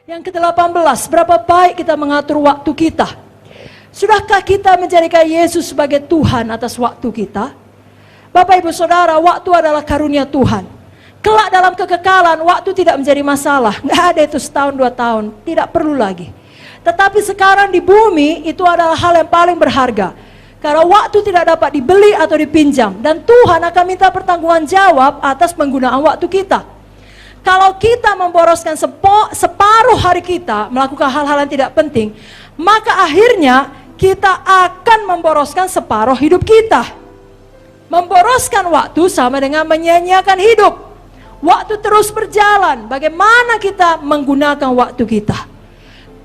Yang ke-18, berapa baik kita mengatur waktu kita. Sudahkah kita menjadikan Yesus sebagai Tuhan atas waktu kita? Bapak Ibu Saudara, waktu adalah karunia Tuhan. Kelak dalam kekekalan, waktu tidak menjadi masalah. Nggak ada itu setahun, 2 tahun, tidak perlu lagi. Tetapi sekarang di bumi, itu adalah hal yang paling berharga. Karena waktu tidak dapat dibeli atau dipinjam. Dan Tuhan akan minta pertanggungan jawab atas penggunaan waktu kita. Kalau kita memboroskan separuh hari kita melakukan hal-hal yang tidak penting, maka akhirnya kita akan memboroskan separuh hidup kita. Memboroskan waktu sama dengan menyia-nyiakan hidup. Waktu terus berjalan, bagaimana kita menggunakan waktu kita?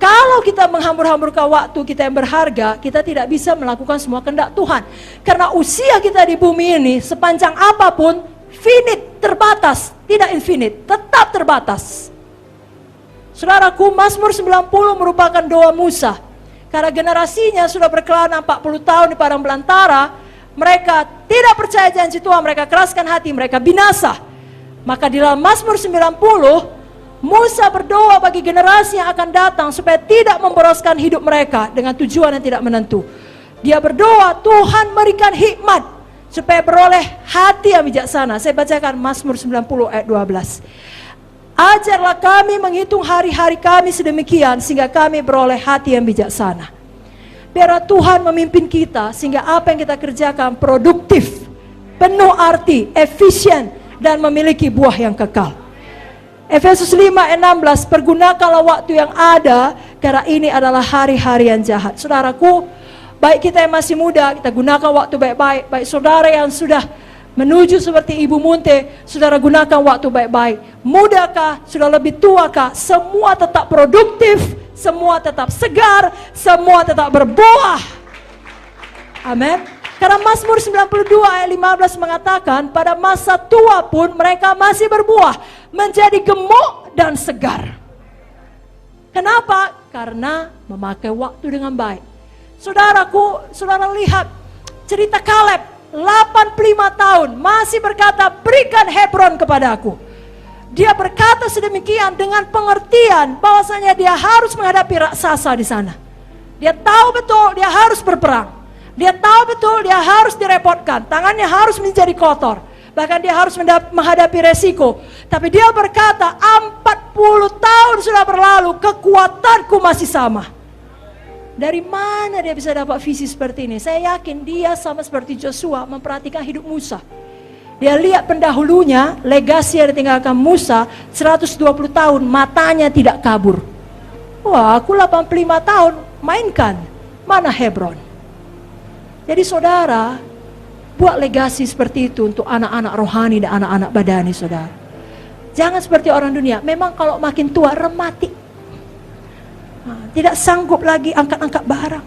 Kalau kita menghambur-hamburkan waktu kita yang berharga, kita tidak bisa melakukan semua kehendak Tuhan. Karena usia kita di bumi ini, sepanjang apapun, finite, terbatas, tidak infinite, tetap terbatas. Saudaraku, Mazmur 90 merupakan doa Musa. Karena generasinya sudah berkelana 40 tahun di padang belantara, mereka tidak percaya janji Tuhan, mereka keraskan hati, mereka binasa. Maka di dalam Mazmur 90, Musa berdoa bagi generasi yang akan datang supaya tidak memboroskan hidup mereka dengan tujuan yang tidak menentu. Dia berdoa, Tuhan berikan hikmat supaya beroleh hati yang bijaksana. Saya bacakan Mazmur 90 ayat 12. Ajarlah kami menghitung hari-hari kami sedemikian sehingga kami beroleh hati yang bijaksana. Biarlah Tuhan memimpin kita sehingga apa yang kita kerjakan produktif, penuh arti, efisien, dan memiliki buah yang kekal. Efesus 5 ayat 16, pergunakanlah waktu yang ada karena ini adalah hari-hari yang jahat. Saudaraku, baik kita yang masih muda, kita gunakan waktu baik-baik. Baik saudara yang sudah menuju seperti Ibu Munte, saudara gunakan waktu baik-baik. Mudakah, sudah lebih tuakah, semua tetap produktif, semua tetap segar, semua tetap berbuah. Amin. Karena Mazmur 92 ayat 15 mengatakan, pada masa tua pun mereka masih berbuah, menjadi gemuk dan segar. Kenapa? Karena memakai waktu dengan baik. Saudaraku, saudara lihat cerita Kaleb, 85 tahun, masih berkata, berikan Hebron kepadaku. Dia berkata sedemikian dengan pengertian bahwasanya dia harus menghadapi raksasa di sana. Dia tahu betul dia harus berperang. Dia tahu betul dia harus direpotkan, tangannya harus menjadi kotor. Bahkan dia harus menghadapi resiko. Tapi dia berkata, 40 tahun sudah berlalu, kekuatanku masih sama. Dari mana dia bisa dapat visi seperti ini? Saya yakin dia sama seperti Joshua memperhatikan hidup Musa. Dia lihat pendahulunya, legasi yang ditinggalkan Musa 120 tahun, matanya tidak kabur. Wah, aku 85 tahun, mainkan. Mana Hebron? Jadi saudara, buat legasi seperti itu untuk anak-anak rohani dan anak-anak badani saudara. Jangan seperti orang dunia, memang kalau makin tua rematik. Tidak sanggup lagi angkat-angkat barang.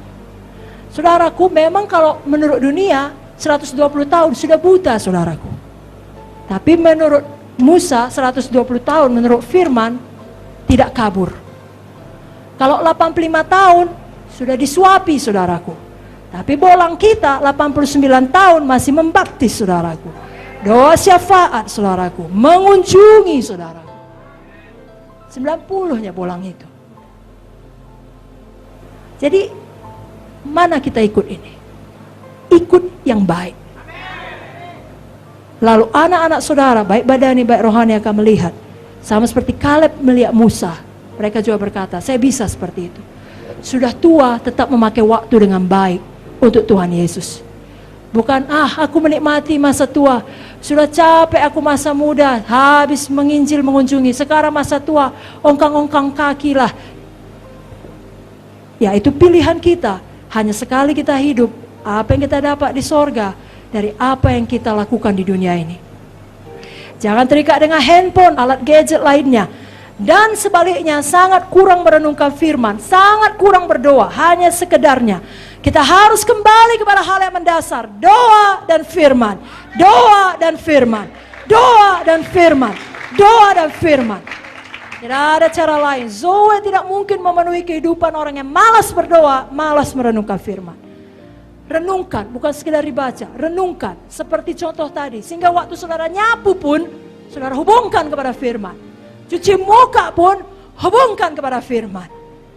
Saudaraku, memang kalau menurut dunia 120 tahun sudah buta saudaraku. Tapi menurut Musa 120 tahun menurut firman tidak kabur. Kalau 85 tahun sudah disuapi saudaraku. Tapi bolang kita 89 tahun masih membaptis saudaraku. Doa syafaat saudaraku, mengunjungi saudaraku. 90-nya bolang itu. Jadi mana kita ikut ini? Ikut yang baik. Lalu anak-anak saudara, baik badani, baik rohani akan melihat. Sama seperti Kaleb melihat Musa. Mereka juga berkata, saya bisa seperti itu. Sudah tua tetap memakai waktu dengan baik untuk Tuhan Yesus. Bukan, aku menikmati masa tua. Sudah capek aku masa muda, habis menginjil mengunjungi. Sekarang masa tua, ongkang-ongkang kaki lah. Ya itu pilihan kita. Hanya sekali kita hidup. Apa yang kita dapat di sorga dari apa yang kita lakukan di dunia ini. Jangan terikat dengan handphone, alat gadget lainnya. Dan sebaliknya sangat kurang merenungkan firman, sangat kurang berdoa, hanya sekedarnya. Kita harus kembali kepada hal yang mendasar, doa dan firman, doa dan firman, doa dan firman, doa dan firman. Tidak ada cara lain. Zoe tidak mungkin memenuhi kehidupan orang yang malas berdoa, malas merenungkan firman. Renungkan, bukan sekedar dibaca, renungkan. Seperti contoh tadi, sehingga waktu saudara nyapu pun, saudara hubungkan kepada firman. Cuci muka pun, hubungkan kepada firman.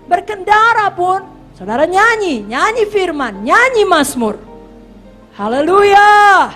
Berkendara pun, saudara nyanyi firman, nyanyi mazmur. Haleluya.